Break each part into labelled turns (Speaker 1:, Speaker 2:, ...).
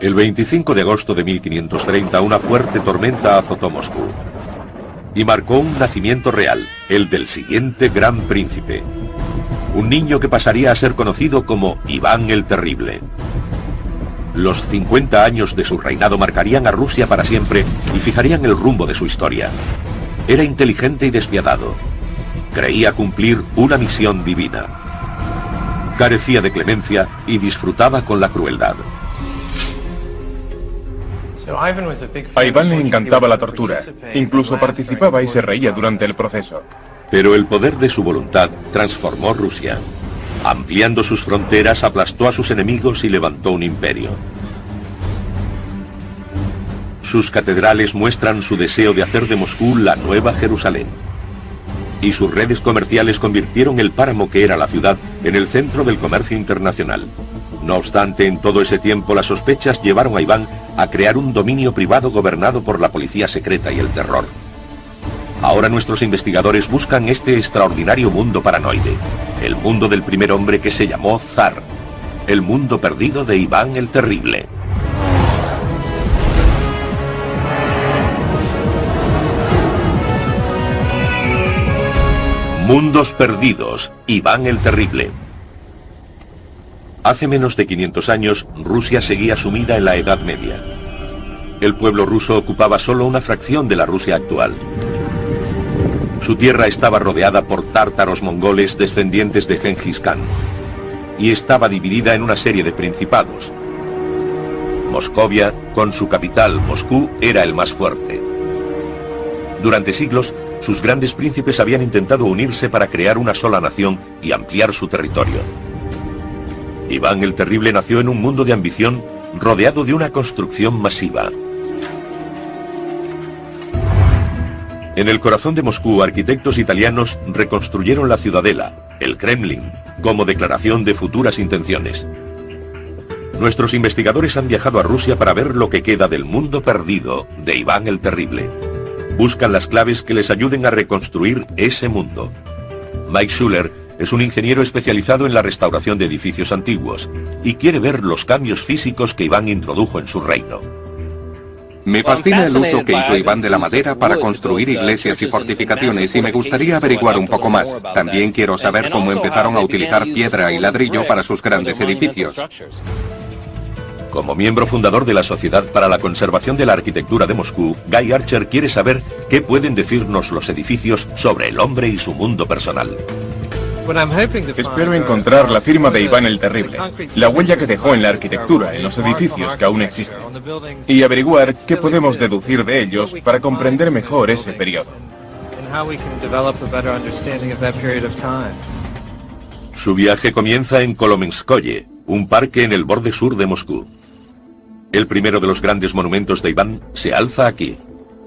Speaker 1: El 25 de agosto de 1530 una fuerte tormenta azotó Moscú y marcó un nacimiento real, el del siguiente gran príncipe. Un niño que pasaría a ser conocido como Iván el Terrible. Los 50 años de su reinado marcarían a Rusia para siempre y fijarían el rumbo de su historia. Era inteligente y despiadado. Creía cumplir una misión divina. Carecía de clemencia y disfrutaba con la crueldad.
Speaker 2: A Iván le encantaba la tortura. Incluso participaba y se reía durante el proceso.
Speaker 1: Pero el poder de su voluntad transformó Rusia. Ampliando sus fronteras, aplastó a sus enemigos y levantó un imperio. Sus catedrales muestran su deseo de hacer de Moscú la nueva Jerusalén. Y sus redes comerciales convirtieron el páramo que era la ciudad en el centro del comercio internacional. No obstante, en todo ese tiempo las sospechas llevaron a Iván a crear un dominio privado gobernado por la policía secreta y el terror. Ahora nuestros investigadores buscan este extraordinario mundo paranoide, el mundo del primer hombre que se llamó Zar, el mundo perdido de Iván el Terrible. Mundos perdidos, Iván el Terrible. Hace menos de 500 años, Rusia seguía sumida en la Edad Media. El pueblo ruso ocupaba solo una fracción de la Rusia actual. Su tierra estaba rodeada por tártaros mongoles descendientes de Gengis Khan, y estaba dividida en una serie de principados. Moscovia, con su capital, Moscú, era el más fuerte. Durante siglos, sus grandes príncipes habían intentado unirse para crear una sola nación y ampliar su territorio. Iván el Terrible nació en un mundo de ambición rodeado de una construcción masiva. En el corazón de Moscú, arquitectos italianos reconstruyeron la ciudadela, el Kremlin, como declaración de futuras intenciones. Nuestros investigadores han viajado a Rusia para ver lo que queda del mundo perdido de Iván el Terrible. Buscan las claves que les ayuden a reconstruir ese mundo. Mike Schuller es un ingeniero especializado en la restauración de edificios antiguos y quiere ver los cambios físicos que Iván introdujo en su reino.
Speaker 3: Me fascina el uso que hizo Iván de la madera para construir iglesias y fortificaciones y me gustaría averiguar un poco más. También quiero saber cómo empezaron a utilizar piedra y ladrillo para sus grandes edificios.
Speaker 1: Como miembro fundador de la Sociedad para la Conservación de la Arquitectura de Moscú, Guy Archer quiere saber qué pueden decirnos los edificios sobre el hombre y su mundo personal.
Speaker 2: Espero encontrar la firma de Iván el Terrible, la huella que dejó en la arquitectura, en los edificios que aún existen, y averiguar qué podemos deducir de ellos para comprender mejor ese periodo.
Speaker 1: Su viaje comienza en Kolomenskoye, un parque en el borde sur de Moscú. El primero de los grandes monumentos de Iván se alza aquí,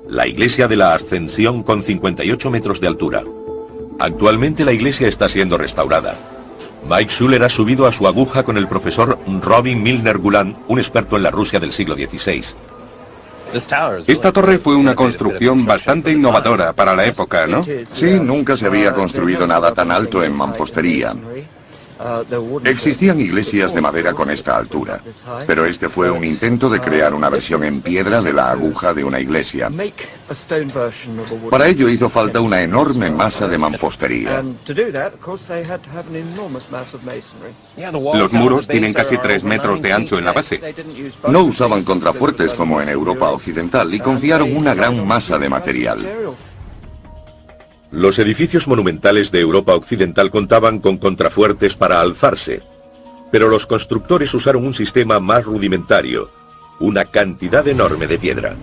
Speaker 1: la iglesia de la Ascensión con 58 metros de altura. Actualmente la iglesia está siendo restaurada. Mike Schuller ha subido a su aguja con el profesor Robin Milner Gulan, un experto en la Rusia del siglo XVI.
Speaker 3: Esta torre fue una construcción bastante innovadora para la época, ¿no?
Speaker 4: Sí, nunca se había construido nada tan alto en mampostería. Existían iglesias de madera con esta altura, pero este fue un intento de crear una versión en piedra de la aguja de una iglesia. Para ello hizo falta una enorme masa de mampostería.
Speaker 3: Los muros tienen casi 3 metros de ancho en la base.
Speaker 4: No usaban contrafuertes como en Europa Occidental y confiaron una gran masa de material.
Speaker 1: Los edificios monumentales de Europa Occidental contaban con contrafuertes para alzarse, pero los constructores usaron un sistema más rudimentario, una cantidad enorme de piedra.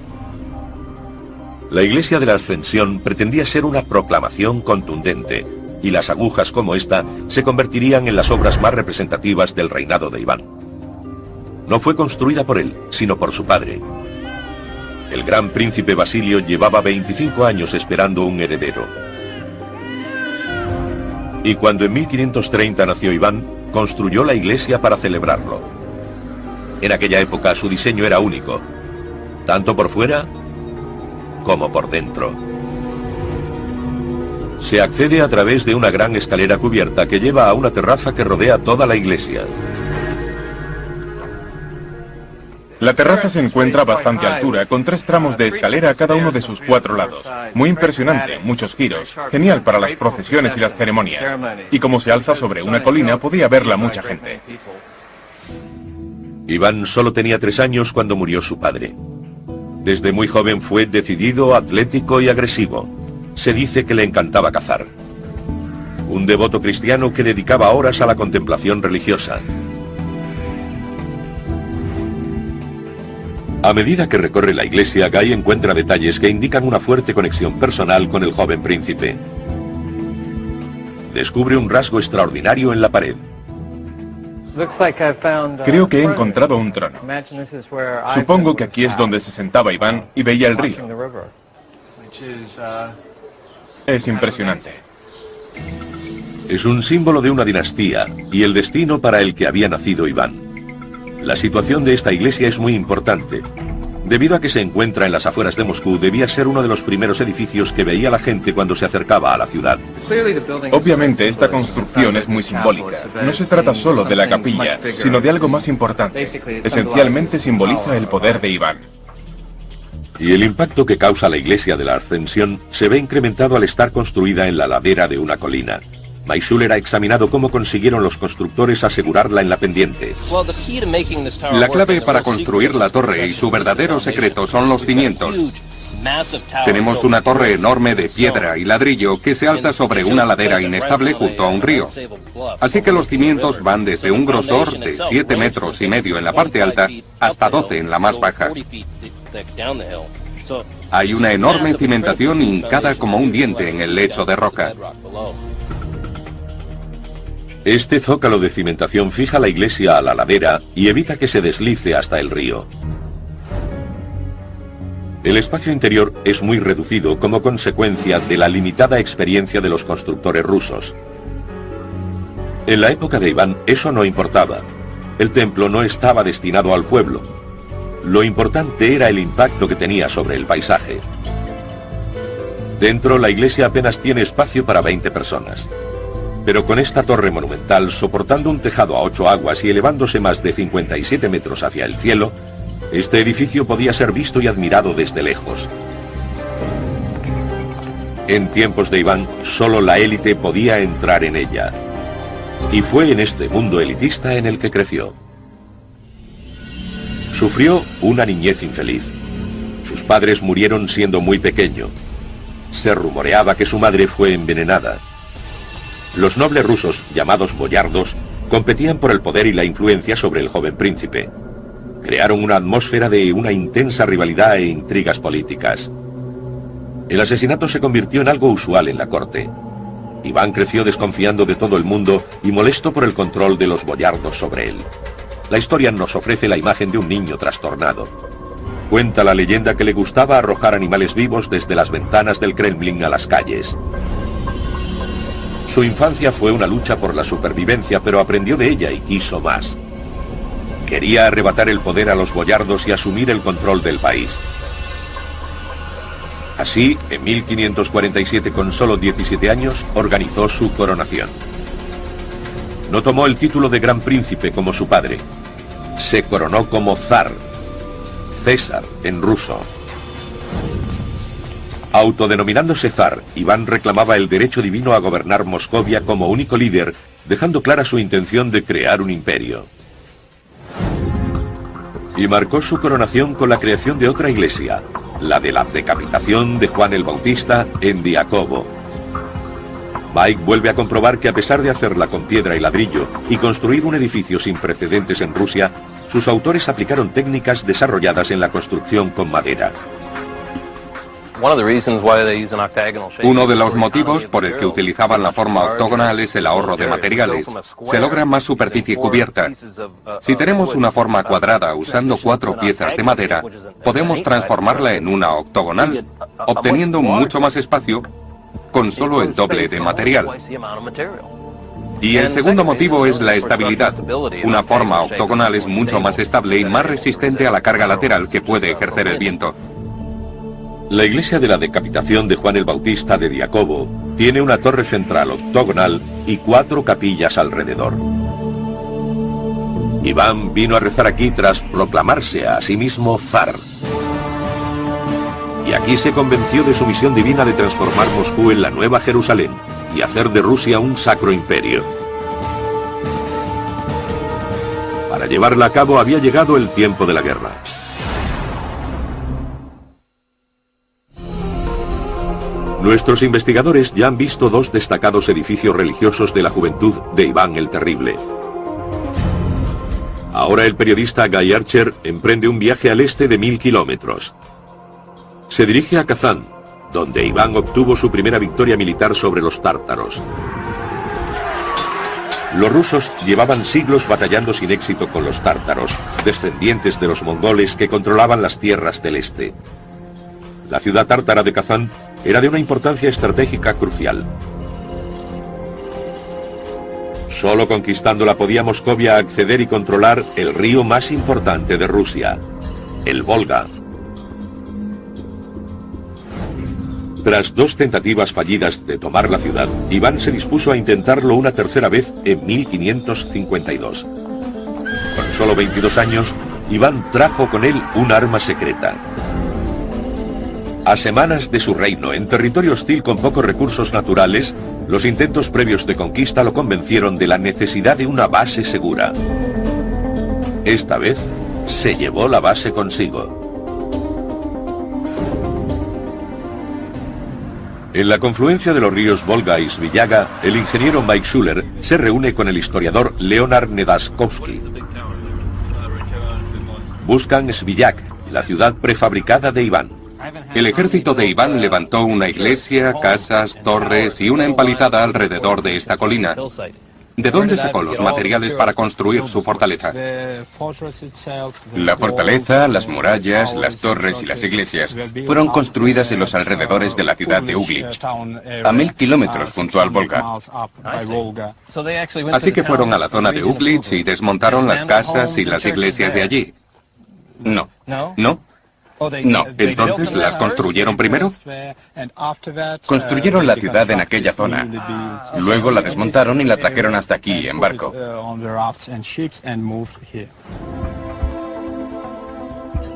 Speaker 1: La iglesia de la Ascensión pretendía ser una proclamación contundente, y las agujas como esta se convertirían en las obras más representativas del reinado de Iván. No fue construida por él, sino por su padre. El gran príncipe Basilio llevaba 25 años esperando un heredero. Y cuando en 1530 nació Iván, construyó la iglesia para celebrarlo. En aquella época su diseño era único, tanto por fuera como por dentro. Se accede a través de una gran escalera cubierta que lleva a una terraza que rodea toda la iglesia.
Speaker 2: La terraza se encuentra a bastante altura, con 3 tramos de escalera a cada uno de sus 4 lados. Muy impresionante, muchos giros, genial para las procesiones y las ceremonias. Y como se alza sobre una colina, podía verla mucha gente.
Speaker 1: Iván solo tenía 3 años cuando murió su padre. Desde muy joven fue decidido, atlético y agresivo. Se dice que le encantaba cazar. Un devoto cristiano que dedicaba horas a la contemplación religiosa. A medida que recorre la iglesia, Guy encuentra detalles que indican una fuerte conexión personal con el joven príncipe. Descubre un rasgo extraordinario en la pared.
Speaker 2: Creo que he encontrado un trono. Supongo que aquí es donde se sentaba Iván y veía el río. Es impresionante.
Speaker 1: Es un símbolo de una dinastía y el destino para el que había nacido Iván. La situación de esta iglesia es muy importante. Debido a que se encuentra en las afueras de Moscú, debía ser uno de los primeros edificios que veía la gente cuando se acercaba a la ciudad.
Speaker 2: Obviamente esta construcción es muy simbólica. No se trata solo de la capilla, sino de algo más importante. Esencialmente simboliza el poder de Iván.
Speaker 1: Y el impacto que causa la iglesia de la Ascensión se ve incrementado al estar construida en la ladera de una colina. Mayshuler ha examinado cómo consiguieron los constructores asegurarla en la pendiente.
Speaker 3: La clave para construir la torre y su verdadero secreto son los cimientos. Tenemos una torre enorme de piedra y ladrillo que se alza sobre una ladera inestable junto a un río. Así que los cimientos van desde un grosor de 7,5 metros en la parte alta hasta 12 en la más baja. Hay una enorme cimentación hincada como un diente en el lecho de roca.
Speaker 1: Este zócalo de cimentación fija la iglesia a la ladera y evita que se deslice hasta el río. El espacio interior es muy reducido como consecuencia de la limitada experiencia de los constructores rusos. En la época de Iván eso no importaba. El templo no estaba destinado al pueblo. Lo importante era el impacto que tenía sobre el paisaje. Dentro, la iglesia apenas tiene espacio para 20 personas. Pero con esta torre monumental, soportando un tejado a 8 aguas y elevándose más de 57 metros hacia el cielo, este edificio podía ser visto y admirado desde lejos. En tiempos de Iván, solo la élite podía entrar en ella. Y fue en este mundo elitista en el que creció. Sufrió una niñez infeliz. Sus padres murieron siendo muy pequeño. Se rumoreaba que su madre fue envenenada. Los nobles rusos, llamados boyardos, competían por el poder y la influencia sobre el joven príncipe. Crearon una atmósfera de una intensa rivalidad e intrigas políticas. El asesinato se convirtió en algo usual en la corte. Iván creció desconfiando de todo el mundo y molesto por el control de los boyardos sobre él. La historia nos ofrece la imagen de un niño trastornado. Cuenta la leyenda que le gustaba arrojar animales vivos desde las ventanas del Kremlin a las calles. Su infancia fue una lucha por la supervivencia, pero aprendió de ella y quiso más. Quería arrebatar el poder a los boyardos y asumir el control del país. Así, en 1547, con solo 17 años, organizó su coronación. No tomó el título de gran príncipe como su padre. Se coronó como zar, César en ruso. Autodenominándose zar, Iván reclamaba el derecho divino a gobernar Moscovia como único líder, dejando clara su intención de crear un imperio. Y marcó su coronación con la creación de otra iglesia, la de la decapitación de Juan el Bautista en Diakovo. Mike vuelve a comprobar que a pesar de hacerla con piedra y ladrillo y construir un edificio sin precedentes en Rusia, sus autores aplicaron técnicas desarrolladas en la construcción con madera.
Speaker 3: Uno de los motivos por el que utilizaban la forma octogonal es el ahorro de materiales. Se logra más superficie cubierta. Si tenemos una forma cuadrada usando 4 piezas de madera, podemos transformarla en una octogonal, obteniendo mucho más espacio con solo el doble de material. Y el segundo motivo es la estabilidad. Una forma octogonal es mucho más estable y más resistente a la carga lateral que puede ejercer el viento.
Speaker 1: La iglesia de la decapitación de Juan el Bautista de Diakovo tiene una torre central octogonal y 4 capillas alrededor. Iván vino a rezar aquí tras proclamarse a sí mismo zar. Y aquí se convenció de su misión divina de transformar Moscú en la Nueva Jerusalén y hacer de Rusia un sacro imperio. Para llevarla a cabo había llegado el tiempo de la guerra. Nuestros investigadores ya han visto dos destacados edificios religiosos de la juventud de Iván el Terrible. Ahora el periodista Guy Archer emprende un viaje al este de 1000 kilómetros. Se dirige a Kazán, donde Iván obtuvo su primera victoria militar sobre los tártaros. Los rusos llevaban siglos batallando sin éxito con los tártaros, descendientes de los mongoles que controlaban las tierras del este. La ciudad tártara de Kazán era de una importancia estratégica crucial. Solo conquistándola podía Moscovia acceder y controlar el río más importante de Rusia, el Volga. Tras dos tentativas fallidas de tomar la ciudad, Iván se dispuso a intentarlo una tercera vez en 1552. Con solo 22 años, Iván trajo con él un arma secreta. A semanas de su reino, en territorio hostil con pocos recursos naturales, los intentos previos de conquista lo convencieron de la necesidad de una base segura. Esta vez, se llevó la base consigo. En la confluencia de los ríos Volga y Svillaga, el ingeniero Mike Schuller se reúne con el historiador Leonard Nedaskovsky. Buscan Svillag, la ciudad prefabricada de Iván.
Speaker 3: El ejército de Iván levantó una iglesia, casas, torres y una empalizada alrededor de esta colina. ¿De dónde sacó los materiales para construir su fortaleza?
Speaker 2: La fortaleza, las murallas, las torres y las iglesias fueron construidas en los alrededores de la ciudad de Uglitch, a 1000 kilómetros junto al Volga.
Speaker 3: Así que fueron a la zona de Uglitch y desmontaron las casas y las iglesias de allí.
Speaker 2: No.
Speaker 3: ¿No? No, entonces las construyeron primero.
Speaker 2: Construyeron la ciudad en aquella zona. Luego la desmontaron y la trajeron hasta aquí en barco.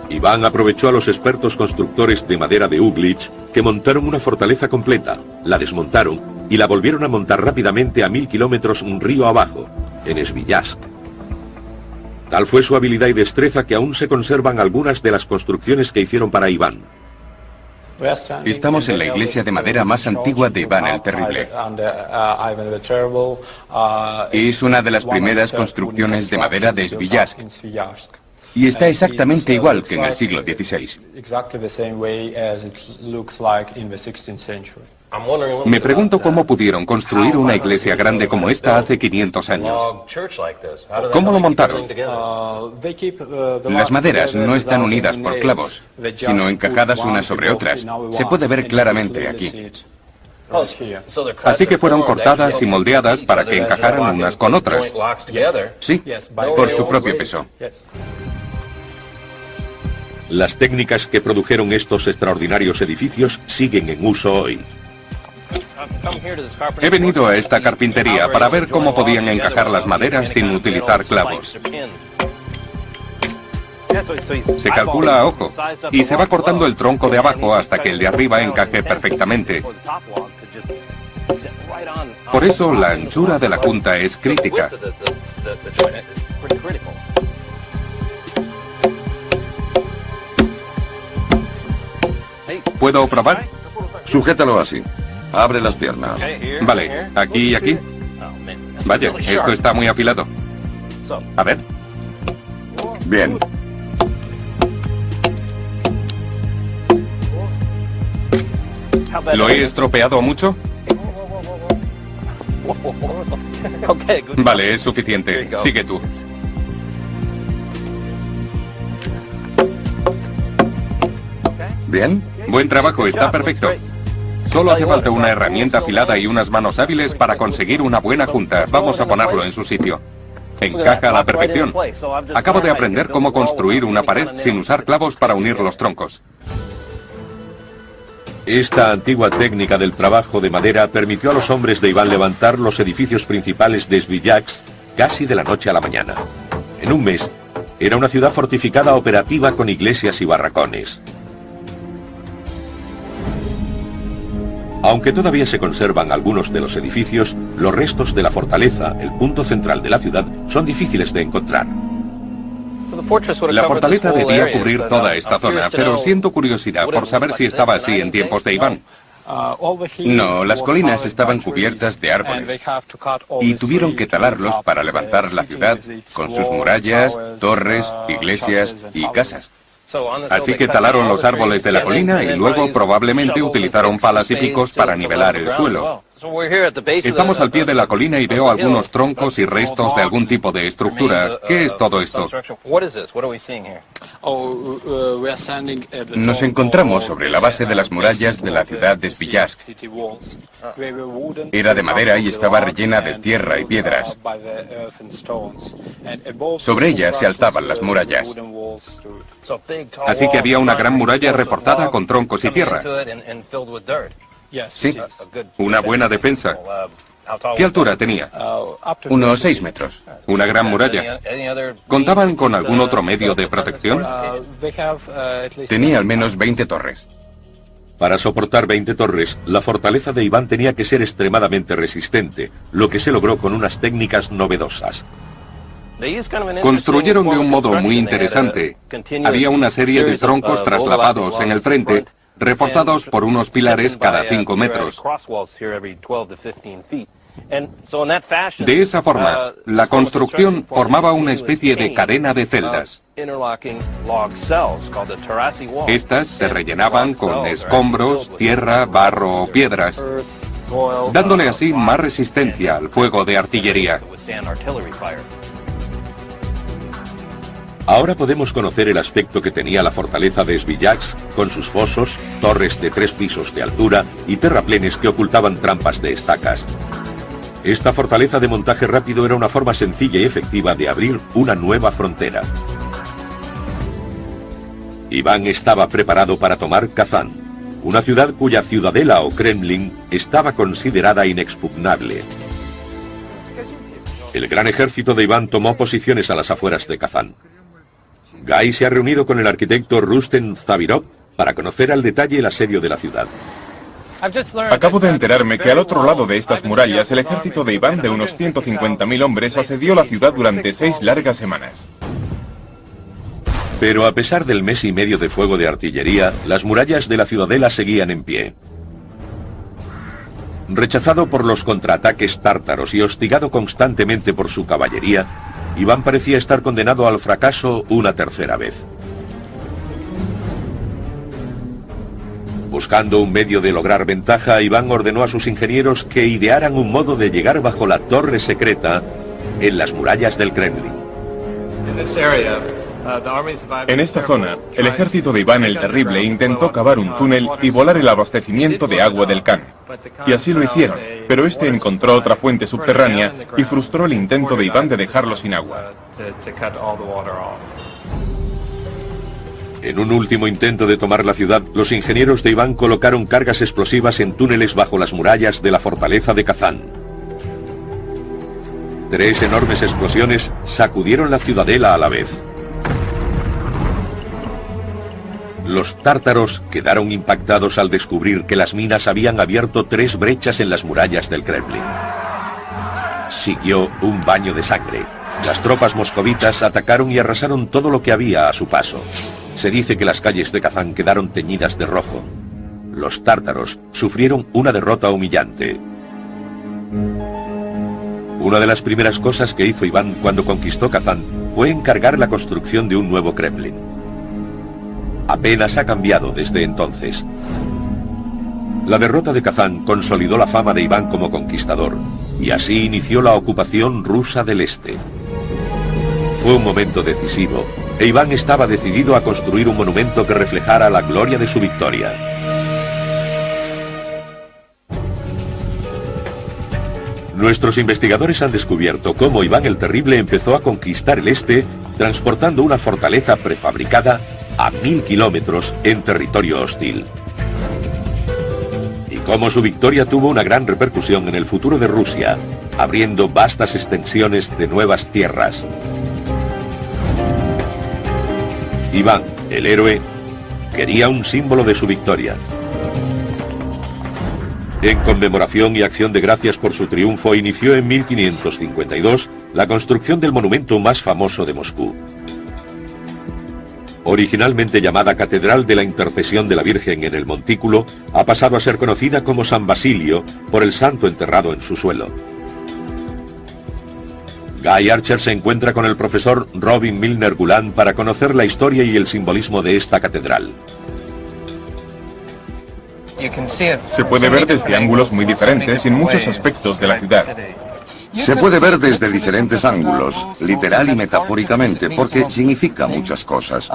Speaker 1: Iván aprovechó a los expertos constructores de madera de Uglitch, que montaron una fortaleza completa, la desmontaron y la volvieron a montar rápidamente a 1000 kilómetros un río abajo, en Svillask. Tal fue su habilidad y destreza que aún se conservan algunas de las construcciones que hicieron para Iván.
Speaker 2: Estamos en la iglesia de madera más antigua de Iván el Terrible. Es una de las primeras construcciones de madera de Svillask. Y está exactamente igual que en el siglo XVI.
Speaker 3: Me pregunto cómo pudieron construir una iglesia grande como esta hace 500 años. ¿Cómo lo montaron?
Speaker 2: Las maderas no están unidas por clavos, sino encajadas unas sobre otras. Se puede ver claramente aquí.
Speaker 3: Así que fueron cortadas y moldeadas para que encajaran unas con otras.
Speaker 2: Sí, por su propio peso.
Speaker 1: Las técnicas que produjeron estos extraordinarios edificios siguen en uso hoy.
Speaker 3: He venido a esta carpintería para ver cómo podían encajar las maderas sin utilizar clavos. Se calcula a ojo y se va cortando el tronco de abajo hasta que el de arriba encaje perfectamente. Por eso la anchura de la junta es crítica. ¿Puedo probar?
Speaker 4: Sujétalo así. Abre las piernas.
Speaker 3: Vale, aquí y aquí. Vaya, esto está muy afilado. A ver.
Speaker 4: Bien.
Speaker 3: ¿Lo he estropeado mucho? Vale, es suficiente. Sigue tú.
Speaker 4: ¿Bien?
Speaker 3: Buen trabajo, está perfecto. Solo hace falta una herramienta afilada y unas manos hábiles para conseguir una buena junta. Vamos a ponerlo en su sitio. Encaja a la perfección. Acabo de aprender cómo construir una pared sin usar clavos para unir los troncos.
Speaker 1: Esta antigua técnica del trabajo de madera permitió a los hombres de Iván levantar los edificios principales de Svillask casi de la noche a la mañana. En un mes, era una ciudad fortificada operativa con iglesias y barracones. Aunque todavía se conservan algunos de los edificios, los restos de la fortaleza, el punto central de la ciudad, son difíciles de encontrar.
Speaker 3: La fortaleza debía cubrir toda esta zona, pero siento curiosidad por saber si estaba así en tiempos de Iván.
Speaker 5: No, las colinas estaban cubiertas de árboles y tuvieron que talarlos para levantar la ciudad con sus murallas, torres, iglesias y casas.
Speaker 3: Así que talaron los árboles de la colina y luego probablemente utilizaron palas y picos para nivelar el suelo. Estamos al pie de la colina y veo algunos troncos y restos de algún tipo de estructura. ¿Qué es todo esto?
Speaker 5: Nos encontramos sobre la base de las murallas de la ciudad de Sviljazsk. Era de madera y estaba rellena de tierra y piedras. Sobre ella se alzaban las murallas.
Speaker 3: Así que había una gran muralla reforzada con troncos y tierra.
Speaker 5: Sí,
Speaker 3: Una buena defensa. ¿Qué altura tenía?
Speaker 5: unos 6 metros.
Speaker 3: Una gran muralla. ¿Contaban con algún otro medio de protección?
Speaker 5: Tenía al menos 20 torres.
Speaker 1: Para soportar 20 torres, la fortaleza de Iván tenía que ser extremadamente resistente, lo que se logró con unas técnicas novedosas.
Speaker 3: Construyeron de un modo muy interesante. Había una serie de troncos trasladados en el frente, reforzados por unos pilares cada 5 metros. De esa forma, la construcción formaba una especie de cadena de celdas. Estas se rellenaban con escombros, tierra, barro o piedras, dándole así más resistencia al fuego de artillería.
Speaker 1: Ahora podemos conocer el aspecto que tenía la fortaleza de Sviljazsk, con sus fosos, torres de 3 pisos de altura y terraplenes que ocultaban trampas de estacas. Esta fortaleza de montaje rápido era una forma sencilla y efectiva de abrir una nueva frontera. Iván estaba preparado para tomar Kazán, una ciudad cuya ciudadela o Kremlin estaba considerada inexpugnable. El gran ejército de Iván tomó posiciones a las afueras de Kazán. Guy se ha reunido con el arquitecto Rustem Zavirov para conocer al detalle el asedio de la ciudad.
Speaker 2: Acabo de enterarme que al otro lado de estas murallas el ejército de Iván de unos 150.000 hombres asedió la ciudad durante 6 largas semanas.
Speaker 1: Pero a pesar del mes y medio de fuego de artillería, las murallas de la ciudadela seguían en pie. Rechazado por los contraataques tártaros y hostigado constantemente por su caballería, Iván parecía estar condenado al fracaso una tercera vez. Buscando un medio de lograr ventaja, Iván ordenó a sus ingenieros que idearan un modo de llegar bajo la torre secreta en las murallas del Kremlin.
Speaker 2: En esta zona, el ejército de Iván el Terrible intentó cavar un túnel y volar el abastecimiento de agua del Khan. Y así lo hicieron, pero este encontró otra fuente subterránea y frustró el intento de Iván de dejarlo sin agua.
Speaker 1: En un último intento de tomar la ciudad, los ingenieros de Iván colocaron cargas explosivas en túneles bajo las murallas de la fortaleza de Kazán. 3 enormes explosiones sacudieron la ciudadela a la vez. Los tártaros quedaron impactados al descubrir que las minas habían abierto 3 brechas en las murallas del Kremlin. Siguió un baño de sangre. Las tropas moscovitas atacaron y arrasaron todo lo que había a su paso. Se dice que las calles de Kazán quedaron teñidas de rojo. Los tártaros sufrieron una derrota humillante. Una de las primeras cosas que hizo Iván cuando conquistó Kazán fue encargar la construcción de un nuevo Kremlin. Apenas ha cambiado desde entonces. La derrota de Kazán consolidó la fama de Iván como conquistador, y así inició la ocupación rusa del este. Fue un momento decisivo, e Iván estaba decidido a construir un monumento que reflejara la gloria de su victoria. Nuestros investigadores han descubierto cómo Iván el Terrible empezó a conquistar el este, transportando una fortaleza prefabricada a 1000 kilómetros en territorio hostil. Y cómo su victoria tuvo una gran repercusión en el futuro de Rusia, abriendo vastas extensiones de nuevas tierras. Iván, el héroe, quería un símbolo de su victoria. En conmemoración y acción de gracias por su triunfo, inició en 1552 la construcción del monumento más famoso de Moscú. Originalmente llamada Catedral de la Intercesión de la Virgen en el Montículo, ha pasado a ser conocida como San Basilio por el santo enterrado en su suelo. Guy Archer se encuentra con el profesor Robin Milner Gulan para conocer la historia y el simbolismo de esta catedral.
Speaker 2: Se puede ver desde ángulos muy diferentes en muchos aspectos de la ciudad.
Speaker 4: Se puede ver desde diferentes ángulos, literal y metafóricamente, porque significa muchas cosas.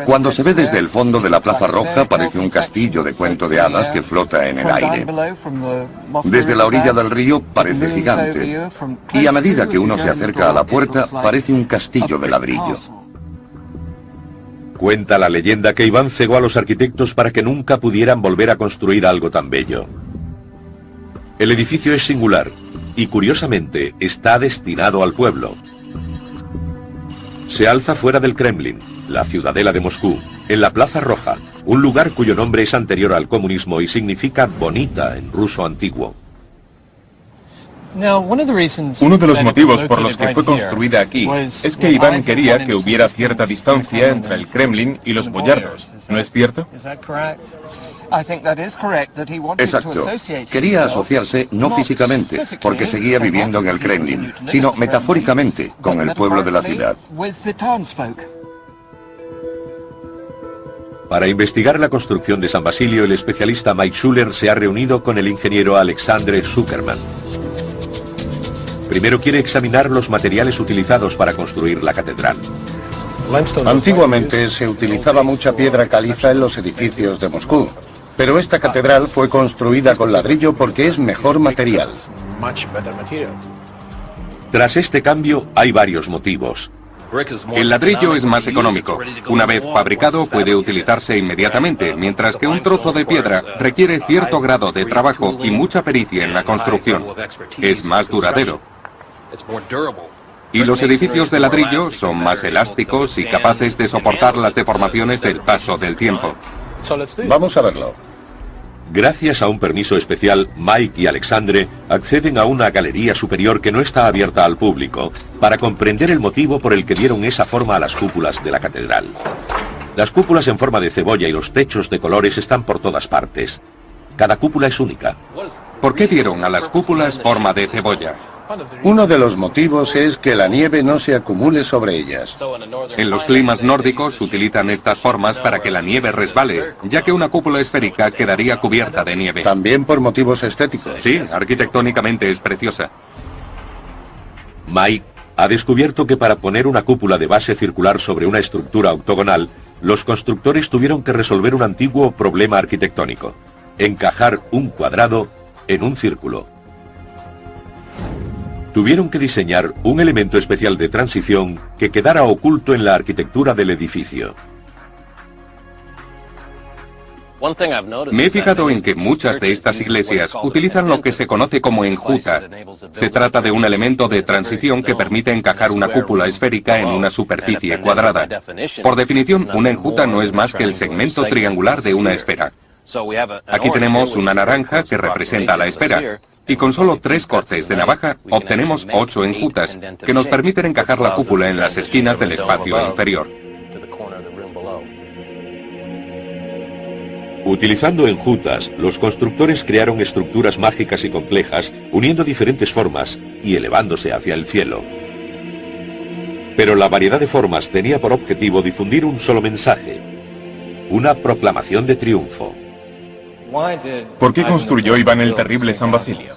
Speaker 4: Cuando se ve desde el fondo de la Plaza Roja, parece un castillo de cuento de hadas que flota en el aire. Desde la orilla del río parece gigante, y a medida que uno se acerca a la puerta, parece un castillo de ladrillo.
Speaker 1: Cuenta la leyenda que Iván cegó a los arquitectos para que nunca pudieran volver a construir algo tan bello. El edificio es singular y, curiosamente, está destinado al pueblo. Se alza fuera del Kremlin, la ciudadela de Moscú, en la Plaza Roja, un lugar cuyo nombre es anterior al comunismo y significa bonita en ruso antiguo.
Speaker 2: Uno de los motivos por los que fue construida aquí es que Iván quería que hubiera cierta distancia entre el Kremlin y los boyardos, ¿no es cierto?
Speaker 4: Exacto. Quería asociarse no físicamente, porque seguía viviendo en el Kremlin, sino metafóricamente con el pueblo de la ciudad.
Speaker 1: Para investigar la construcción de San Basilio, el especialista Mike Schuller se ha reunido con el ingeniero Alexandre Zuckerman. Primero quiere examinar los materiales utilizados para construir la catedral.
Speaker 6: Antiguamente se utilizaba mucha piedra caliza en los edificios de Moscú, pero esta catedral fue construida con ladrillo porque es mejor material.
Speaker 1: Tras este cambio hay varios motivos.
Speaker 3: El ladrillo es más económico. Una vez fabricado puede utilizarse inmediatamente, mientras que un trozo de piedra requiere cierto grado de trabajo y mucha pericia en la construcción. Es más duradero. Y los edificios de ladrillo son más elásticos y capaces de soportar las deformaciones del paso del tiempo.
Speaker 6: Vamos a verlo.
Speaker 1: Gracias a un permiso especial, Mike y Alexandre acceden a una galería superior que no está abierta al público, para comprender el motivo por el que dieron esa forma a las cúpulas de la catedral. Las cúpulas en forma de cebolla y los techos de colores están por todas partes. Cada cúpula es única.
Speaker 3: ¿Por qué dieron a las cúpulas forma de cebolla?
Speaker 6: Uno de los motivos es que la nieve no se acumule sobre ellas.
Speaker 3: En los climas nórdicos utilizan estas formas para que la nieve resbale, ya que una cúpula esférica quedaría cubierta de nieve.
Speaker 6: También por motivos estéticos.
Speaker 3: Sí, arquitectónicamente es preciosa.
Speaker 1: Mike ha descubierto que para poner una cúpula de base circular sobre una estructura octogonal, los constructores tuvieron que resolver un antiguo problema arquitectónico: encajar un cuadrado en un círculo. Tuvieron que diseñar un elemento especial de transición que quedara oculto en la arquitectura del edificio.
Speaker 3: Me he fijado en que muchas de estas iglesias utilizan lo que se conoce como enjuta. Se trata de un elemento de transición que permite encajar una cúpula esférica en una superficie cuadrada. Por definición, una enjuta no es más que el segmento triangular de una esfera. Aquí tenemos una naranja que representa la esfera. Y con solo 3 cortes de navaja obtenemos 8 enjutas, que nos permiten encajar la cúpula en las esquinas del espacio inferior.
Speaker 1: Utilizando enjutas, los constructores crearon estructuras mágicas y complejas, uniendo diferentes formas y elevándose hacia el cielo. Pero la variedad de formas tenía por objetivo difundir un solo mensaje: una proclamación de triunfo.
Speaker 2: ¿Por qué construyó Iván el Terrible San Basilio?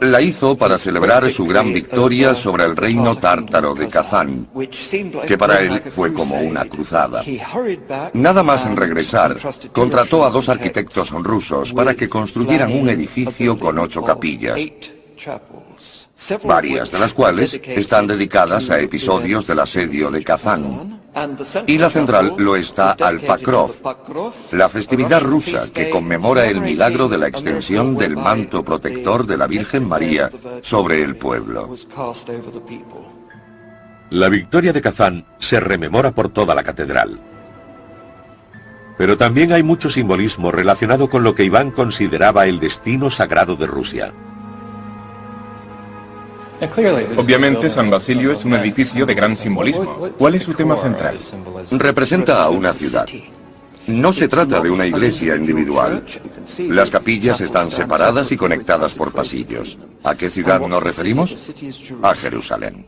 Speaker 4: La hizo para celebrar su gran victoria sobre el reino tártaro de Kazán, que para él fue como una cruzada. Nada más en regresar, contrató a 2 arquitectos rusos para que construyeran un edificio con 8 capillas, varias de las cuales están dedicadas a episodios del asedio de Kazán. Y la central lo está al Pokrov, la festividad rusa que conmemora el milagro de la extensión del manto protector de la Virgen María sobre el pueblo.
Speaker 1: La victoria de Kazán se rememora por toda la catedral. Pero también hay mucho simbolismo relacionado con lo que Iván consideraba el destino sagrado de Rusia.
Speaker 2: Obviamente, San Basilio es un edificio de gran simbolismo. ¿Cuál es su tema central?
Speaker 4: Representa a una ciudad. No se trata de una iglesia individual. Las capillas están separadas y conectadas por pasillos. ¿A qué ciudad nos referimos? A Jerusalén.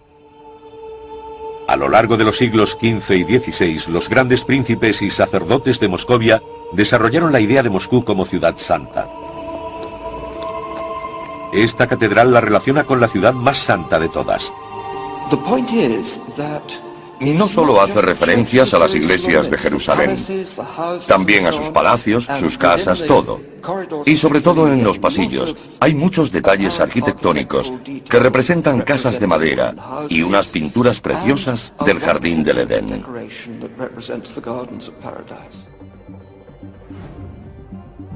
Speaker 1: A lo largo de los siglos XV y XVI, los grandes príncipes y sacerdotes de Moscovia desarrollaron la idea de Moscú como ciudad santa. Esta catedral la relaciona con la ciudad más santa de todas.
Speaker 4: No solo hace referencias a las iglesias de Jerusalén, también a sus palacios, sus casas, todo. Y sobre todo en los pasillos, hay muchos detalles arquitectónicos que representan casas de madera y unas pinturas preciosas del jardín del Edén.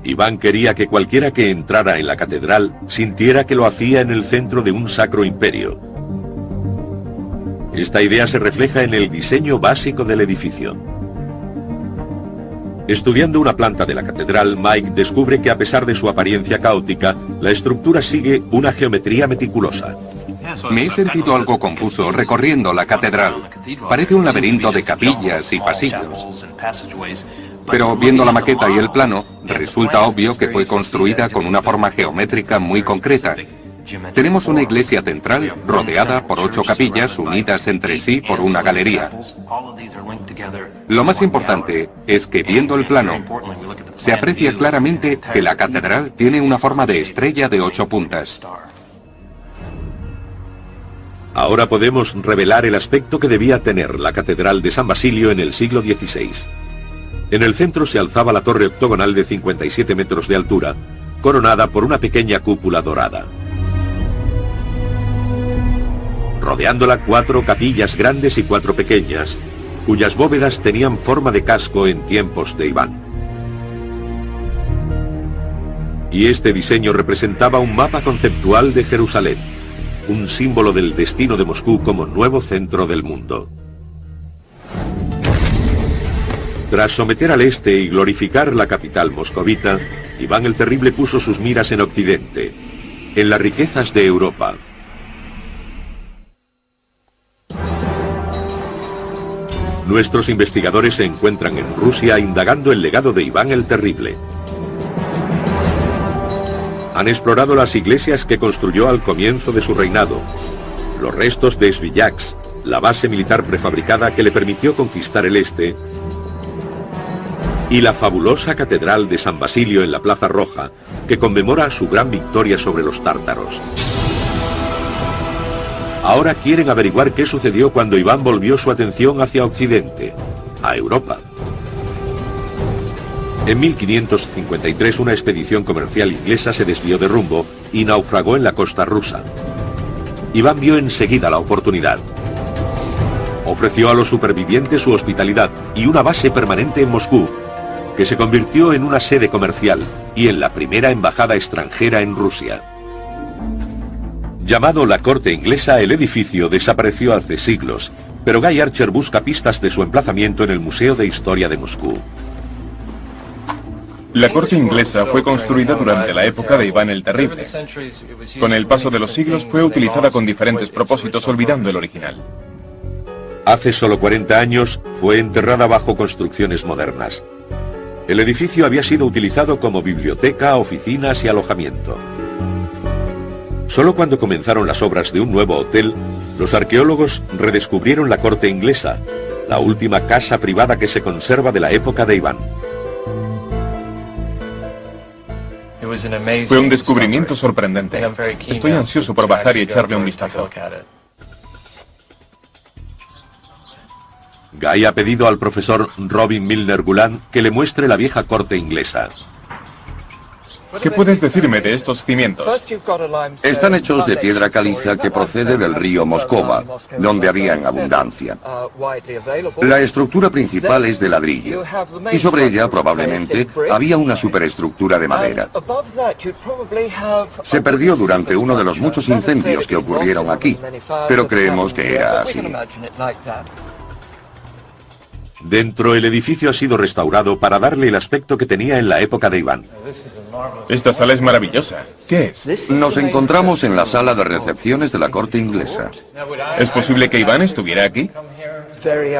Speaker 1: Iván quería que cualquiera que entrara en la catedral sintiera que lo hacía en el centro de un sacro imperio. Esta idea se refleja en el diseño básico del edificio. Estudiando una planta de la catedral, Mike descubre que a pesar de su apariencia caótica, la estructura sigue una geometría meticulosa.
Speaker 3: Me he sentido algo confuso recorriendo la catedral. Parece un laberinto de capillas y pasillos. Pero viendo la maqueta y el plano, resulta obvio que fue construida con una forma geométrica muy concreta. Tenemos una iglesia central rodeada por 8 capillas unidas entre sí por una galería. Lo más importante es que viendo el plano, se aprecia claramente que la catedral tiene una forma de estrella de 8 puntas.
Speaker 1: Ahora podemos revelar el aspecto que debía tener la catedral de San Basilio en el siglo XVI. En el centro se alzaba la torre octogonal de 57 metros de altura, coronada por una pequeña cúpula dorada. Rodeándola 4 capillas grandes y 4 pequeñas, cuyas bóvedas tenían forma de casco en tiempos de Iván. Y este diseño representaba un mapa conceptual de Jerusalén, un símbolo del destino de Moscú como nuevo centro del mundo. Tras someter al este y glorificar la capital moscovita, Iván el Terrible puso sus miras en Occidente, en las riquezas de Europa. Nuestros investigadores se encuentran en Rusia indagando el legado de Iván el Terrible. Han explorado las iglesias que construyó al comienzo de su reinado, los restos de Sviljaks, la base militar prefabricada que le permitió conquistar el este, y la fabulosa catedral de San Basilio en la Plaza Roja, que conmemora su gran victoria sobre los tártaros. Ahora quieren averiguar qué sucedió cuando Iván volvió su atención hacia Occidente, a Europa. En 1553 una expedición comercial inglesa se desvió de rumbo y naufragó en la costa rusa. Iván vio enseguida la oportunidad. Ofreció a los supervivientes su hospitalidad y una base permanente en Moscú, que se convirtió en una sede comercial y en la primera embajada extranjera en Rusia. Llamado la Corte Inglesa, el edificio desapareció hace siglos, pero Guy Archer busca pistas de su emplazamiento en el Museo de Historia de Moscú.
Speaker 2: La corte inglesa fue construida durante la época de Iván el Terrible. Con el paso de los siglos fue utilizada con diferentes propósitos, olvidando el original.
Speaker 1: Hace solo 40 años fue enterrada bajo construcciones modernas. El edificio había sido utilizado como biblioteca, oficinas y alojamiento. Solo cuando comenzaron las obras de un nuevo hotel, los arqueólogos redescubrieron la corte inglesa, la última casa privada que se conserva de la época de Iván.
Speaker 2: Fue un descubrimiento sorprendente. Estoy ansioso por bajar y echarle un vistazo.
Speaker 1: Guy ha pedido al profesor Robin Milner Guland que le muestre la vieja corte inglesa.
Speaker 2: ¿Qué puedes decirme de estos cimientos?
Speaker 4: Están hechos de piedra caliza que procede del río Moscova, donde había en abundancia. La estructura principal es de ladrillo, y sobre ella probablemente había una superestructura de madera. Se perdió durante uno de los muchos incendios que ocurrieron aquí, pero creemos que era así.
Speaker 1: Dentro, el edificio ha sido restaurado para darle el aspecto que tenía en la época de Iván.
Speaker 2: Esta sala es maravillosa. ¿Qué es?
Speaker 4: Nos encontramos en la sala de recepciones de la corte inglesa.
Speaker 2: ¿Es posible que Iván estuviera aquí?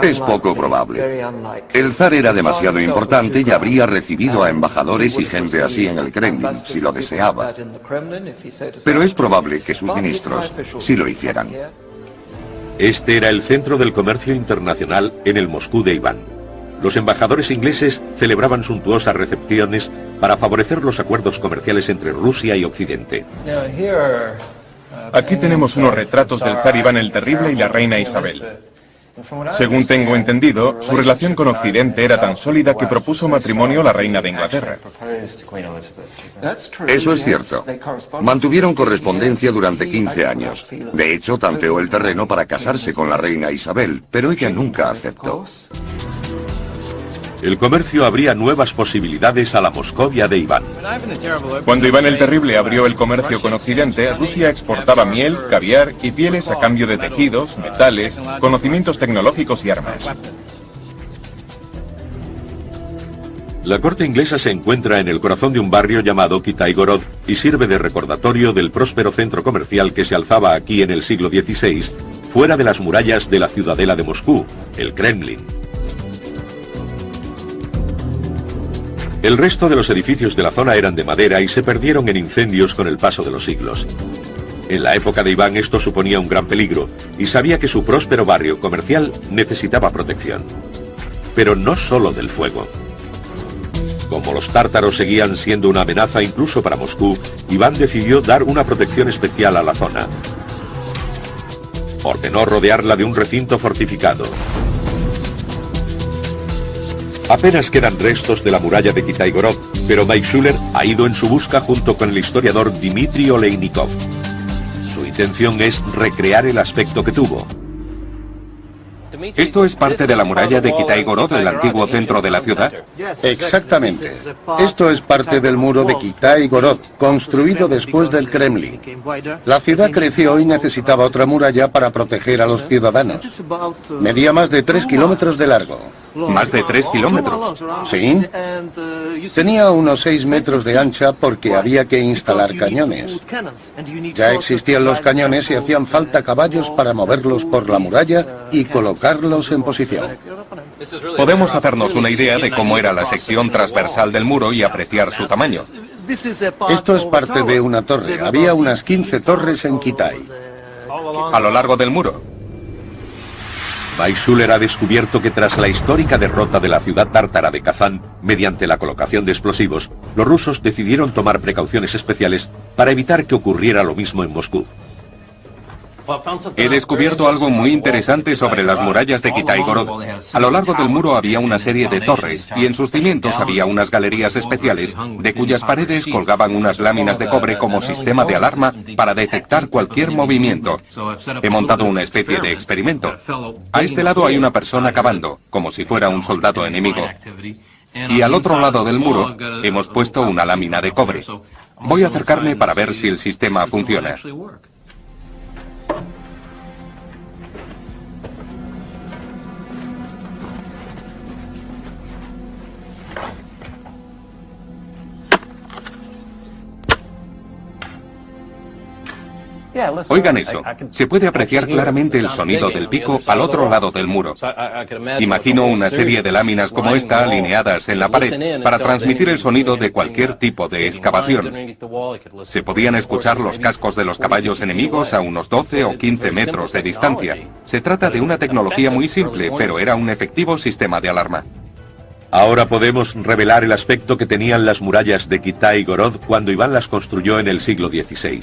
Speaker 4: Es poco probable. El zar era demasiado importante y habría recibido a embajadores y gente así en el Kremlin, si lo deseaba. Pero es probable que sus ministros sí lo hicieran.
Speaker 1: Este era el centro del comercio internacional en el Moscú de Iván. Los embajadores ingleses celebraban suntuosas recepciones para favorecer los acuerdos comerciales entre Rusia y Occidente.
Speaker 2: Aquí tenemos unos retratos del zar Iván el Terrible y la reina Isabel. Según tengo entendido, su relación con Occidente era tan sólida que propuso matrimonio a la reina de Inglaterra.
Speaker 4: Eso es cierto. Mantuvieron correspondencia durante 15 años. De hecho, tanteó el terreno para casarse con la reina Isabel, pero ella nunca aceptó.
Speaker 1: El comercio abría nuevas posibilidades a la Moscovia de Iván.
Speaker 2: Cuando Iván el Terrible abrió el comercio con Occidente, Rusia exportaba miel, caviar y pieles a cambio de tejidos, metales, conocimientos tecnológicos y armas.
Speaker 1: La corte inglesa se encuentra en el corazón de un barrio llamado Kitaigorod y sirve de recordatorio del próspero centro comercial que se alzaba aquí en el siglo XVI, fuera de las murallas de la ciudadela de Moscú, el Kremlin. El resto de los edificios de la zona eran de madera y se perdieron en incendios con el paso de los siglos. En la época de Iván esto suponía un gran peligro y sabía que su próspero barrio comercial necesitaba protección. Pero no solo del fuego. Como los tártaros seguían siendo una amenaza incluso para Moscú, Iván decidió dar una protección especial a la zona. Ordenó rodearla de un recinto fortificado. Apenas quedan restos de la muralla de Kitaigorod, pero Weisshuller ha ido en su busca junto con el historiador Dmitry Oleynikov. Su intención es recrear el aspecto que tuvo.
Speaker 5: ¿Esto es parte de la muralla de Kitaigorod, el antiguo centro de la ciudad?
Speaker 6: Exactamente. Esto es parte del muro de Kitaigorod, construido después del Kremlin. La ciudad creció y necesitaba otra muralla para proteger a los ciudadanos. Medía más de 3 kilómetros de largo.
Speaker 5: ¿Más de 3 kilómetros?
Speaker 6: Sí. Tenía unos 6 metros de ancha porque había que instalar cañones. Ya existían los cañones y hacían falta caballos para moverlos por la muralla y colocarlos en posición.
Speaker 5: Podemos hacernos una idea de cómo era la sección transversal del muro y apreciar su tamaño.
Speaker 6: Esto es parte de una torre. Había unas 15 torres en Kitai.
Speaker 5: A lo largo del muro.
Speaker 1: Weisshuller ha descubierto que tras la histórica derrota de la ciudad tártara de Kazán, mediante la colocación de explosivos, los rusos decidieron tomar precauciones especiales para evitar que ocurriera lo mismo en Moscú.
Speaker 5: He descubierto algo muy interesante sobre las murallas de Kitaigorod. A lo largo del muro había una serie de torres y en sus cimientos había unas galerías especiales de cuyas paredes colgaban unas láminas de cobre como sistema de alarma para detectar cualquier movimiento. He montado una especie de experimento. A este lado hay una persona cavando, como si fuera un soldado enemigo. Y al otro lado del muro hemos puesto una lámina de cobre. Voy a acercarme para ver si el sistema funciona. Oigan eso, se puede apreciar claramente el sonido del pico al otro lado del muro. Imagino una serie de láminas como esta alineadas en la pared para transmitir el sonido de cualquier tipo de excavación. Se podían escuchar los cascos de los caballos enemigos a unos 12 o 15 metros de distancia. Se trata de una tecnología muy simple, pero era un efectivo sistema de alarma.
Speaker 1: Ahora podemos revelar el aspecto que tenían las murallas de Kitaigorod cuando Iván las construyó en el siglo XVI.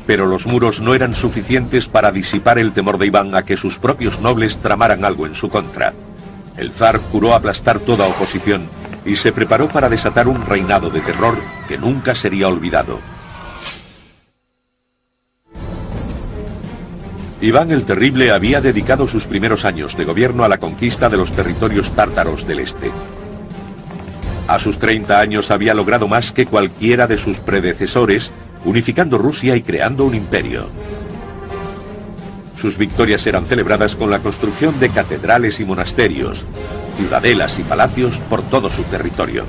Speaker 1: Pero los muros no eran suficientes para disipar el temor de Iván a que sus propios nobles tramaran algo en su contra. El zar juró aplastar toda oposición y se preparó para desatar un reinado de terror que nunca sería olvidado. Iván el Terrible había dedicado sus primeros años de gobierno a la conquista de los territorios tártaros del este. A sus 30 años había logrado más que cualquiera de sus predecesores, unificando Rusia y creando un imperio. Sus victorias eran celebradas con la construcción de catedrales y monasterios, ciudadelas y palacios por todo su territorio.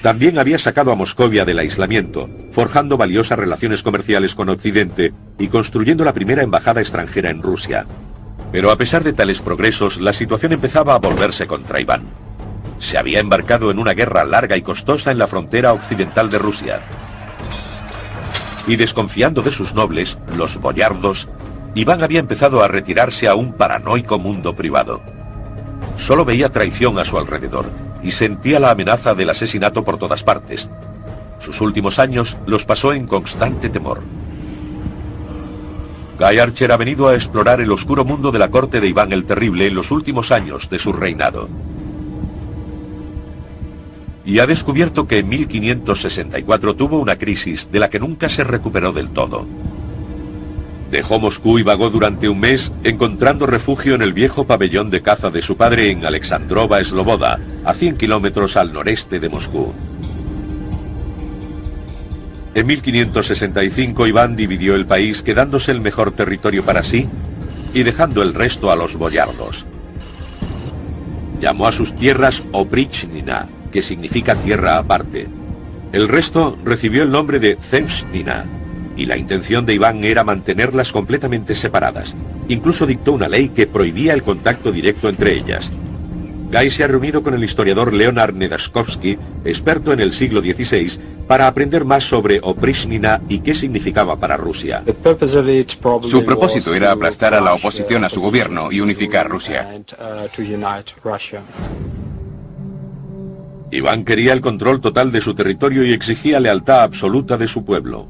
Speaker 1: También había sacado a Moscovia del aislamiento, forjando valiosas relaciones comerciales con Occidente y construyendo la primera embajada extranjera en Rusia. Pero a pesar de tales progresos, la situación empezaba a volverse contra Iván. Se había embarcado en una guerra larga y costosa en la frontera occidental de Rusia. Y desconfiando de sus nobles, los boyardos, Iván había empezado a retirarse a un paranoico mundo privado. Solo veía traición a su alrededor y sentía la amenaza del asesinato por todas partes. Sus últimos años los pasó en constante temor. Guy Archer ha venido a explorar el oscuro mundo de la corte de Iván el Terrible en los últimos años de su reinado. Y ha descubierto que en 1564 tuvo una crisis de la que nunca se recuperó del todo. Dejó Moscú y vagó durante un mes, encontrando refugio en el viejo pabellón de caza de su padre en Alexandrova Sloboda, a 100 kilómetros al noreste de Moscú. En 1565 Iván dividió el país, quedándose el mejor territorio para sí y dejando el resto a los boyardos. Llamó a sus tierras Oprichnina, que significa tierra aparte. El resto recibió el nombre de Zemshnina, y la intención de Iván era mantenerlas completamente separadas. Incluso dictó una ley que prohibía el contacto directo entre ellas. Guy se ha reunido con el historiador Leonard Nedaskovsky, experto en el siglo XVI, para aprender más sobre Oprichnina y qué significaba para Rusia.
Speaker 3: Su propósito era aplastar a la oposición a su gobierno y unificar Rusia.
Speaker 1: Iván quería el control total de su territorio y exigía lealtad absoluta de su pueblo.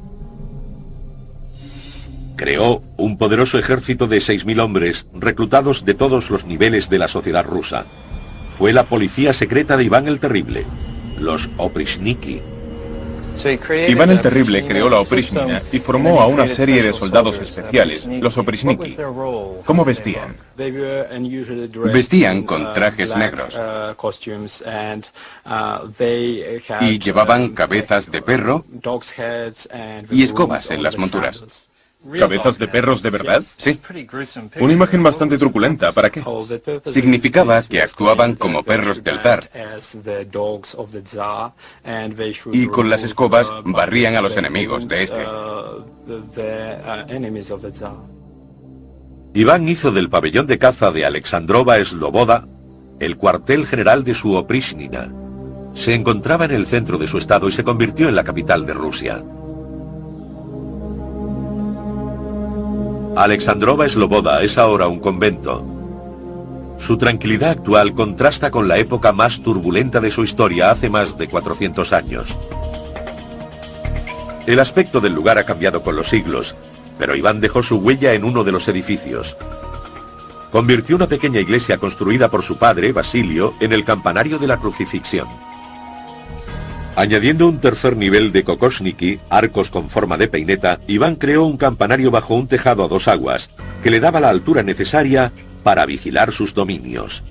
Speaker 1: Creó un poderoso ejército de 6.000 hombres, reclutados de todos los niveles de la sociedad rusa. Fue la policía secreta de Iván el Terrible, los Oprichniki.
Speaker 2: Iván el Terrible creó la Oprichnina y formó a una serie de soldados especiales, los Oprichniki. ¿Cómo vestían?
Speaker 3: Vestían con trajes negros y llevaban cabezas de perro y escobas en las monturas.
Speaker 2: ¿Cabezas de perros de verdad?
Speaker 3: Sí.
Speaker 2: Una imagen bastante truculenta. ¿Para qué?
Speaker 3: Significaba que actuaban como perros del zar. Y con las escobas barrían a los enemigos de este.
Speaker 1: Iván hizo del pabellón de caza de Alexandrova Sloboda el cuartel general de su Oprichnina. Se encontraba en el centro de su estado y se convirtió en la capital de Rusia. Alexandrova Sloboda es ahora un convento. Su tranquilidad actual contrasta con la época más turbulenta de su historia hace más de 400 años. El aspecto del lugar ha cambiado con los siglos, pero Iván dejó su huella en uno de los edificios. Convirtió una pequeña iglesia construida por su padre, Basilio, en el campanario de la crucifixión. Añadiendo un tercer nivel de kokoshniki, arcos con forma de peineta, Iván creó un campanario bajo un tejado a 2 aguas, que le daba la altura necesaria para vigilar sus dominios.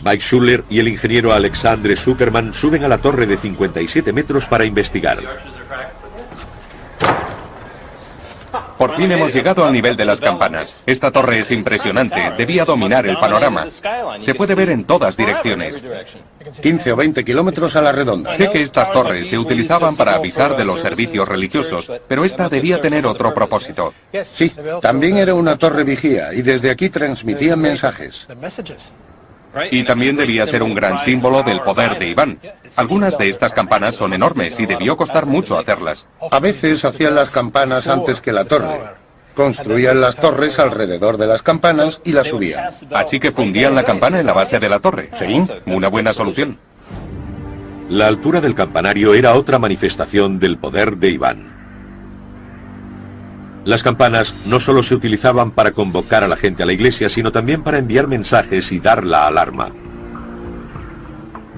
Speaker 1: Mike Schuller y el ingeniero Alexandre Zuckerman suben a la torre de 57 metros para investigar.
Speaker 3: Por fin hemos llegado al nivel de las campanas. Esta torre es impresionante, debía dominar el panorama. Se puede ver en todas direcciones.
Speaker 6: 15 o 20 kilómetros a la redonda.
Speaker 3: Sé que estas torres se utilizaban para avisar de los servicios religiosos, pero esta debía tener otro propósito.
Speaker 6: Sí, también era una torre vigía y desde aquí transmitían mensajes.
Speaker 3: Y también debía ser un gran símbolo del poder de Iván. Algunas de estas campanas son enormes y debió costar mucho hacerlas.
Speaker 6: A veces hacían las campanas antes que la torre. Construían las torres alrededor de las campanas y las subían.
Speaker 3: Así que fundían la campana en la base de la torre.
Speaker 6: Sí.
Speaker 3: Una buena solución.
Speaker 1: La altura del campanario era otra manifestación del poder de Iván. Las campanas no solo se utilizaban para convocar a la gente a la iglesia, sino también para enviar mensajes y dar la alarma.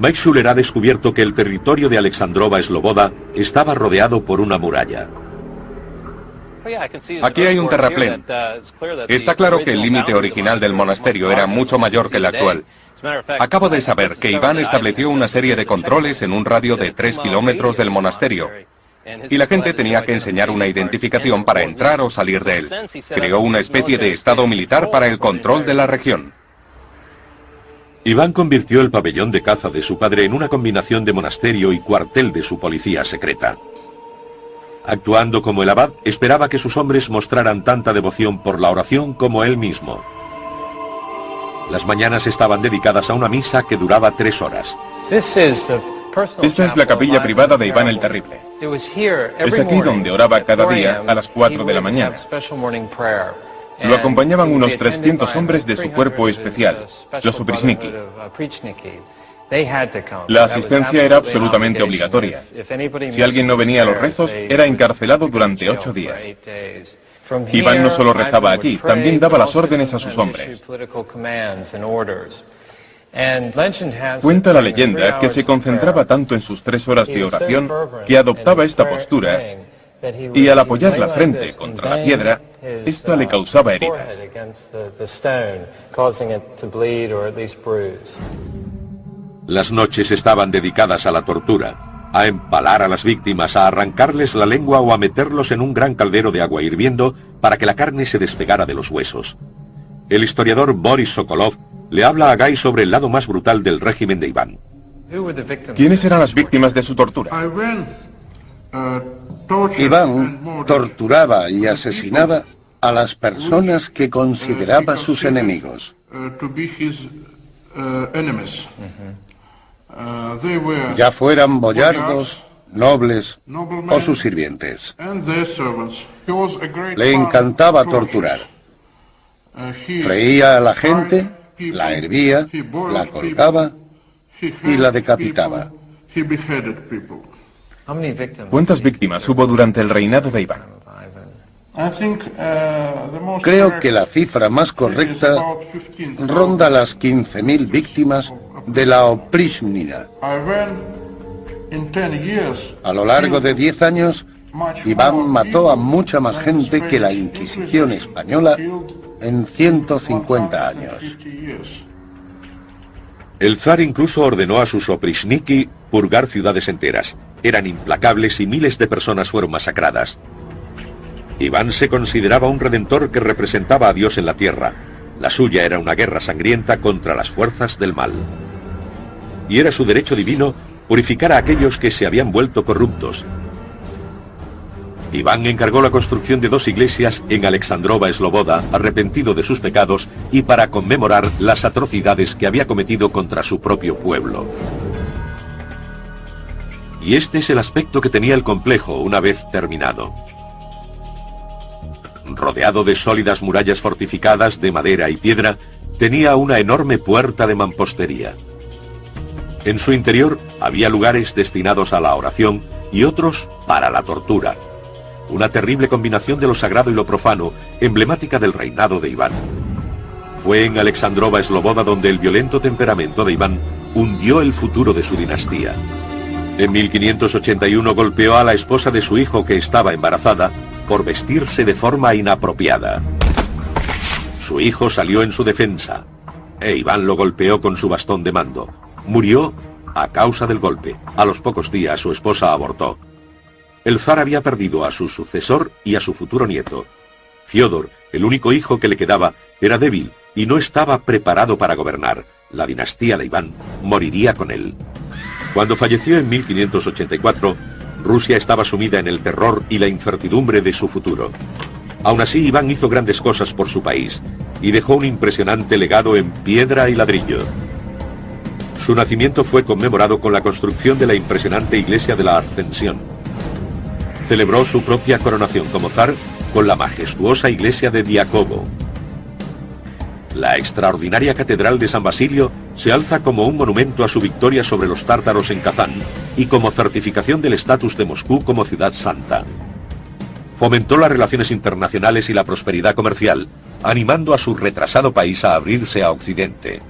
Speaker 1: Mike Schuller ha descubierto que el territorio de Alexandrova Sloboda estaba rodeado por una muralla.
Speaker 5: Aquí hay un terraplén. Está claro que el límite original del monasterio era mucho mayor que el actual. Acabo de saber que Iván estableció una serie de controles en un radio de 3 kilómetros del monasterio. Y la gente tenía que enseñar una identificación para entrar o salir de él. Creó una especie de estado militar para el control de la región.
Speaker 1: Iván convirtió el pabellón de caza de su padre en una combinación de monasterio y cuartel de su policía secreta. Actuando como el abad, esperaba que sus hombres mostraran tanta devoción por la oración como él mismo. Las mañanas estaban dedicadas a una misa que duraba 3 horas.
Speaker 2: Esta es la capilla privada de Iván el Terrible. Es aquí donde oraba cada día a las 4 de la mañana. Lo acompañaban unos 300 hombres de su cuerpo especial, los Oprichniki. La asistencia era absolutamente obligatoria. Si alguien no venía a los rezos, era encarcelado durante 8 días. Iván no solo rezaba aquí, también daba las órdenes a sus hombres. Cuenta la leyenda que se concentraba tanto en sus 3 horas de oración que adoptaba esta postura y al apoyar la frente contra la piedra, esta le causaba heridas.
Speaker 1: Las noches estaban dedicadas a la tortura, a empalar a las víctimas, a arrancarles la lengua o a meterlos en un gran caldero de agua hirviendo para que la carne se despegara de los huesos. El historiador Boris Sokolov le habla a Guy sobre el lado más brutal del régimen de Iván.
Speaker 2: ¿Quiénes eran las víctimas de su tortura?
Speaker 6: Iván torturaba y asesinaba a las personas que consideraba sus enemigos. Ya fueran boyardos, nobles o sus sirvientes. Le encantaba torturar. Freía a la gente, la hervía, la colgaba y la decapitaba.
Speaker 2: ¿Cuántas víctimas hubo durante el reinado de Iván?
Speaker 6: Creo que la cifra más correcta ronda las 15.000 víctimas de la Oprichnina. A lo largo de 10 años, Iván mató a mucha más gente que la Inquisición española en 150 años.
Speaker 1: El zar incluso ordenó a sus Oprichniki purgar ciudades enteras. Eran implacables y miles de personas fueron masacradas. Iván se consideraba un redentor que representaba a Dios en la tierra. La suya era una guerra sangrienta contra las fuerzas del mal. Y era su derecho divino purificar a aquellos que se habían vuelto corruptos. Iván encargó la construcción de 2 iglesias en Alexandrova Sloboda, arrepentido de sus pecados y para conmemorar las atrocidades que había cometido contra su propio pueblo. Y este es el aspecto que tenía el complejo una vez terminado. Rodeado de sólidas murallas fortificadas de madera y piedra, tenía una enorme puerta de mampostería. En su interior había lugares destinados a la oración y otros para la tortura. Una terrible combinación de lo sagrado y lo profano, emblemática del reinado de Iván. Fue en Alexandrova Sloboda donde el violento temperamento de Iván hundió el futuro de su dinastía. En 1581 golpeó a la esposa de su hijo que estaba embarazada por vestirse de forma inapropiada. Su hijo salió en su defensa, e Iván lo golpeó con su bastón de mando. Murió a causa del golpe. A los pocos días su esposa abortó. El zar había perdido a su sucesor y a su futuro nieto. Fiódor, el único hijo que le quedaba, era débil y no estaba preparado para gobernar. La dinastía de Iván moriría con él. Cuando falleció en 1584, Rusia estaba sumida en el terror y la incertidumbre de su futuro. Aún así, Iván hizo grandes cosas por su país y dejó un impresionante legado en piedra y ladrillo. Su nacimiento fue conmemorado con la construcción de la impresionante iglesia de la Ascensión. Celebró su propia coronación como zar con la majestuosa iglesia de Diakovo. La extraordinaria catedral de San Basilio se alza como un monumento a su victoria sobre los tártaros en Kazán y como certificación del estatus de Moscú como ciudad santa. Fomentó las relaciones internacionales y la prosperidad comercial, animando a su retrasado país a abrirse a Occidente.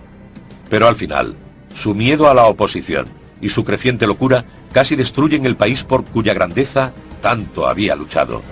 Speaker 1: Pero al final, Su miedo a la oposición y su creciente locura casi destruyen el país por cuya grandeza tanto había luchado.